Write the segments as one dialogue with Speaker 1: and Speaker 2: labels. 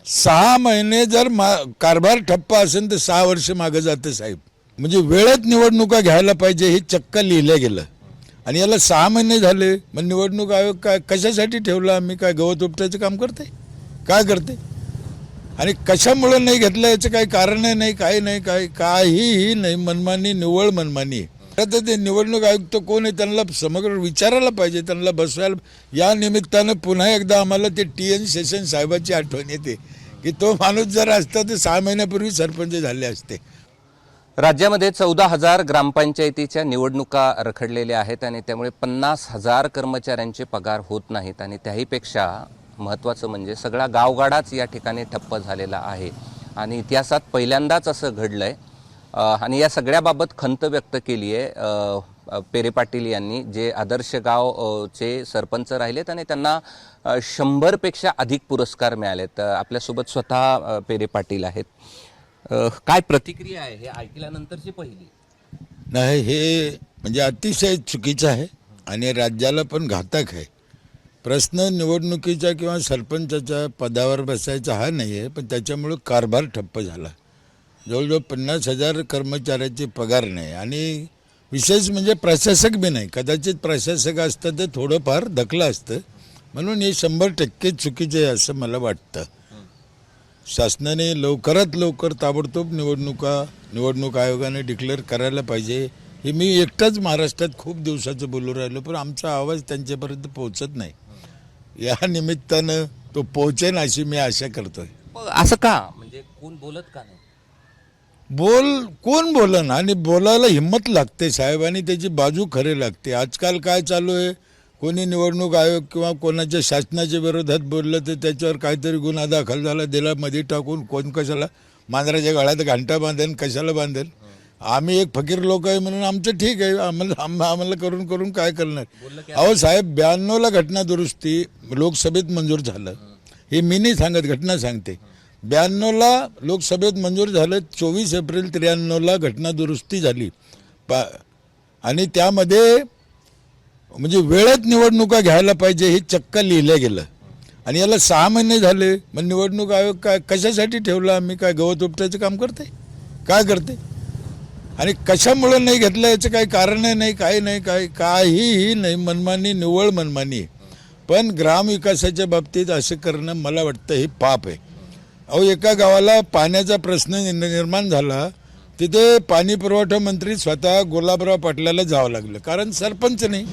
Speaker 1: 6 महिने जर कारभार ठप्प असेल तर 6 वर्ष मागे जाते साहेब. म्हणजे वेळेत निवडणुका घ्यायला पाहिजे हे चक्क लिहिलं गेलं आणि याला 6 महिने झाले. मग निवडणूक आयोग काय कशासाठी ठेवला? आम्ही काय गवत उपटायचं काम करते? काय करते? आणि कशामुळे नाही घेतलं याचं काही कारण नाही, काही नाही, काहीही नाही. मनमानी, निव्वळ मनमानी. आता ते निवडणूक आयुक्त कोण आहे त्यांना समग्र विचारायला पाहिजे, त्यांना बसवायला. या निमित्तानं पुन्हा एकदा आम्हाला ते TN शेषन साहेबांची आठवण येते की तो माणूस जर असता तर 6 महिन्यापूर्वी सरपंच झाले असते.
Speaker 2: राज्यामध्ये 14,000 ग्रामपंचायतीच्या निवडणुका रखडलेल्या आहेत आणि त्यामुळे 50,000 कर्मचाऱ्यांचे पगार होत नाहीत आणि त्याहीपेक्षा महत्त्वाचं म्हणजे सगळा गावगाडाच या ठिकाणी ठप्प झालेला आहे आणि इतिहासात पहिल्यांदाच असं घडलंय. आणि या सगळ्याबाबत खंत व्यक्त केली आहे पेरे पाटील यांनी, जे आदर्श गावचे सरपंच राहिलेत आणि त्यांना 100पेक्षा अधिक पुरस्कार मिळालेत. आपल्यासोबत स्वतः पेरे पाटील आहेत. काय प्रतिक्रिया आहे हे ऐकल्यानंतरची पहिली?
Speaker 1: नाही, हे म्हणजे अतिशय चुकीचं आहे आणि राज्याला पण घातक आहे. प्रश्न निवडणुकीचा किंवा सरपंचाच्या पदावर बसायचा हा नाही आहे, पण त्याच्यामुळे कारभार ठप्प झाला. जवळजवळ 50,000 कर्मचाऱ्याचे पगार नाही आणि विशेष म्हणजे प्रशासक बी नाही. कदाचित प्रशासक असतं तर थोडंफार धकलं असतं. म्हणून हे 100% चुकीचे आहे असं मला वाटतं. शासनाने लवकरात लवकर ताबडतोब निवडणूक आयोगाने डिक्लेअर करायला पाहिजे. हे मी एकटाच महाराष्ट्रात खूप दिवसाचं बोलू राहिलो, पण आमचा आवाज त्यांच्यापर्यंत पोहोचत नाही. या निमित्तानं तो पोहोचेन अशी मी आशा करतोय.
Speaker 2: असं का? म्हणजे कोण बोलत का नाही?
Speaker 1: कोण बोलन आणि बोलायला हिंमत लागते साहेब आणि त्याची बाजू खरी लागते. आजकाल काय चालू आहे, कोणी निवडणूक आयोग किंवा कोणाच्या शासनाच्या विरोधात बोललं तर त्याच्यावर काहीतरी गुन्हा दाखल झाला, दिला मध्ये टाकून. कोण कशाला मांजराच्या गळ्यात घंटा बांधेल, कशाला बांधेल? आम्ही एक फकीर लोक आहे म्हणून आमचं ठीक आहे, आम्हाला करून करून काय करणार? अहो साहेब, 92ला घटना दुरुस्ती लोकसभेत मंजूर झालं. हे मी नाही सांगत, घटना सांगते. 92ला लोकसभेत मंजूर झालं. 24 एप्रिल 93ला घटना दुरुस्ती झाली आणि त्यामध्ये म्हणजे वेळेत निवडणुका घ्यायला पाहिजे हे चक्क लिहिलं गेलं आणि याला 6 महिने झाले. मग निवडणूक आयोग काय कशासाठी ठेवला? आम्ही काय गवत उपटायचं काम करते? काय करते? आणि कशामुळे नाही घेतलं याचं काही कारण नाही, काही नाही, काहीही नाही. मनमानी, निव्वळ मनमानी. पण ग्रामविकासाच्या बाबतीत असं करणं मला वाटतं हे पाप आहे. अहो, एका गावाला पाण्याचा प्रश्न निर्माण झाला, तिथे पाणी पुरवठा मंत्री स्वतः गुलाबराव पाटलाला जावं लागलं, कारण सरपंच नाही.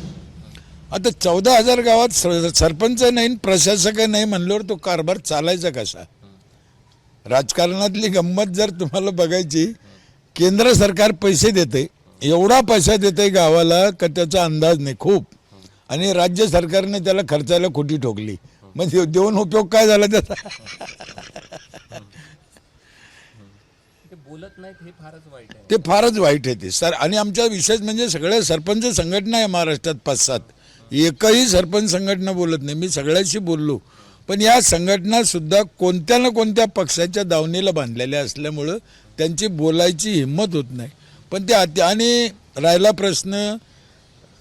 Speaker 1: आता 14,000 गावात सरपंच नाही, प्रशासक नाही म्हणल्यावर तो कारभार चालायचा कसा? राजकारणातली गंमत जर तुम्हाला बघायची, केंद्र सरकार पैसे देते, एवढा पैसा देते गावाला का त्याचा अंदाज नाही खूप, आणि राज्य सरकारने त्याला खर्चायला खोटी ठोकली. म्हणजे देऊन उपयोग काय झाला त्याचा?
Speaker 2: बोलत नाहीत हे फारच वाईट आहे.
Speaker 1: ते फारच वाईट आहे ते सर. आणि आमच्या विशेष म्हणजे सगळ्या सरपंच संघटना आहे महाराष्ट्रात 5-7, एकही सरपंच संघटना बोलत नाही. मी सगळ्याशी बोललो, पण या संघटना सुद्धा कोणत्या ना कोणत्या पक्षाच्या दावणीला बांधलेल्या असल्यामुळं त्यांची बोलायची हिंमत होत नाही. पण ते आणि राहिला प्रश्न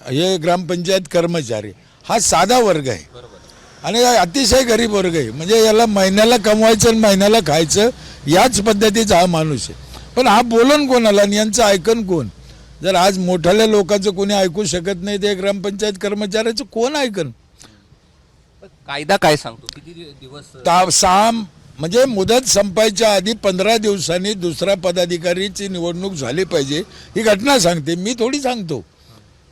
Speaker 1: हे ग्रामपंचायत कर्मचारी, हा साधा वर्ग आहे आणि अतिशय गरीब वर्ग आहे. म्हणजे याला महिन्याला कमवायचं आणि महिन्याला खायचं याच पद्धतीचा हा माणूस आहे. पण हा बोलन कोणाला आणि यांचं ऐकन कोण? जर आज मोठ्याल्या लोकांचं कोणी ऐकू शकत नाही, ते ग्रामपंचायत कर्मचाऱ्याचं कोण ऐकन?
Speaker 2: कायदा काय सांगतो? किती दिवस?
Speaker 1: 6 म्हणजे मुदत संपायच्या आधी 15 दिवसांनी दुसऱ्या पदाधिकारीची निवडणूक झाली पाहिजे ही घटना सांगते, मी थोडी सांगतो.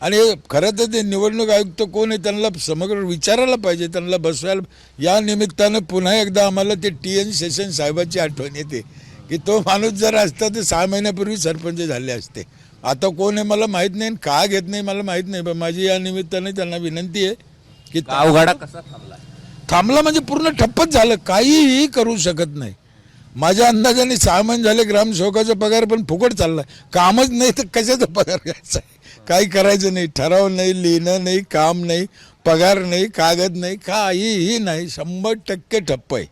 Speaker 1: आणि खरं तर ते निवडणूक आयुक्त कोण आहे त्यांना समग्र विचारायला पाहिजे, त्यांना बसवायला. या निमित्तानं पुन्हा एकदा आम्हाला ते TN शेषन साहेबांची आठवण येते की तो माणूस जर असता तर 6 महिन्यापूर्वी सरपंच झाले असते. आता कोण आहे मला माहीत नाही, का घेत नाही मला माहीत नाही. पण माझी या निमित्ताने त्यांना विनंती आहे की
Speaker 2: गावगाडा कसा
Speaker 1: थांबला म्हणजे पूर्ण ठप्पच झालं, काहीही करू शकत नाही. माझ्या अंदाजाने 6 महिने झाले ग्रामसेवकाचा पगार पण फुकट चालला. कामच नाही तर कशाचा पगार घ्यायचा आहे? काही करायचं नाही, ठराव नाही, लिहिणं नाही, काम नाही, पगार नाही, कागद नाही, काहीही नाही. 100% ठप्प आहे.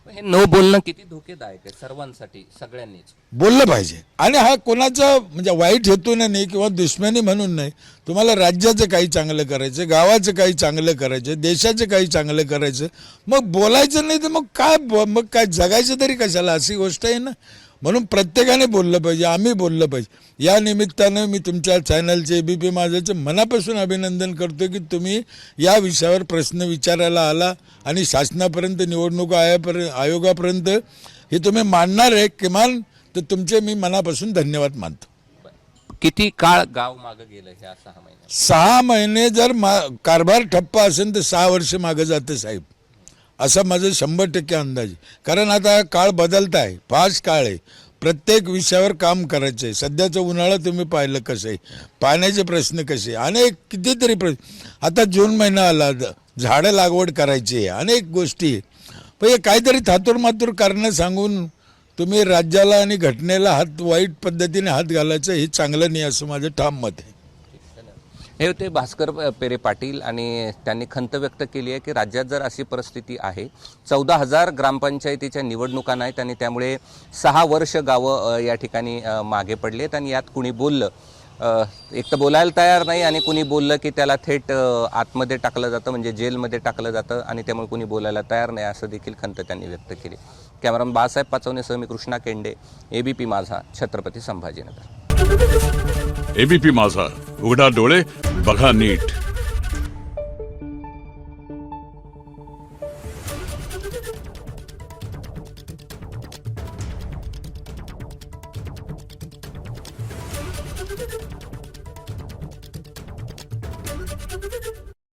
Speaker 2: हे न बोलणं किती धोकेदायक आहे सर्वांसाठी, सगळ्यांनीच
Speaker 1: बोललं पाहिजे. आणि हा कोणाचा म्हणजे वाईट हेतूने नाही किंवा दुश्मनी म्हणून नाही. तुम्हाला राज्याचं काही चांगलं करायचं, गावाचं काही चांगलं करायचं, देशाचं काही चांगलं करायचं, मग बोलायचं नाही तर मग काय जगायचं तरी कशाला, अशी गोष्ट आहे ना. म्हणून प्रत्येकाने बोललं पाहिजे, आम्ही बोललं पाहिजे. या निमित्तानं मी तुमच्या चॅनलचे ABP माझाचं मनापासून अभिनंदन करतो की तुम्ही या विषयावर प्रश्न विचारायला आला आणि शासनापर्यंत, निवडणूक आयोगापर्यंत हे तुम्ही मांडणार आहे. किमान तर तुमचे मी मनापासून धन्यवाद मानतो.
Speaker 2: किती काळ गाव मागे गेलं ह्या 6 महिन्यात?
Speaker 1: 6 महिने जर कारभार ठप्प असेल तर 6 वर्ष मागे जाते साहेब, असा माझं 100% अंदाज आहे. कारण आता काळ बदलत आहे, फास्ट काळ आहे. प्रत्येक विषयावर काम करायचं आहे. सध्याचं उन्हाळा तुम्ही पाहिलं कसं आहे, पाण्याचे प्रश्न कसे, अनेक कितीतरी प्रश्न. आता जून महिना आला, झाडं लागवड करायची आहे, अनेक गोष्टी आहे. पण हे काहीतरी थातूरमातूर कारणं सांगून तुम्ही राज्याला आणि घटनेला वाईट पद्धतीने हात घालायचं हे चांगलं नाही, असं माझं ठाम मत आहे.
Speaker 2: हे होते भास्कर पेरे पाटील आणि त्यांनी खंत व्यक्त केली आहे की राज्यात जर अशी परिस्थिती आहे, 14,000 ग्रामपंचायतीच्या निवडणुका नाहीत आणि त्यामुळे 6 वर्ष गावं या ठिकाणी मागे पडलेत आणि यात कुणी बोललं एक तर बोलायला तयार नाही आणि कुणी बोललं की त्याला थेट आतमध्ये टाकलं जातं, म्हणजे जेलमध्ये टाकलं जातं आणि त्यामुळे कुणी बोलायला तयार नाही, असं देखील खंत त्यांनी व्यक्त केली. कॅमेरामन बाळासाहेब पाचवणेसह मी कृष्णा केंडे, ABP माझा, छत्रपती संभाजीनगर.
Speaker 3: ABP माझा, उघडा डोळे बघा नीट.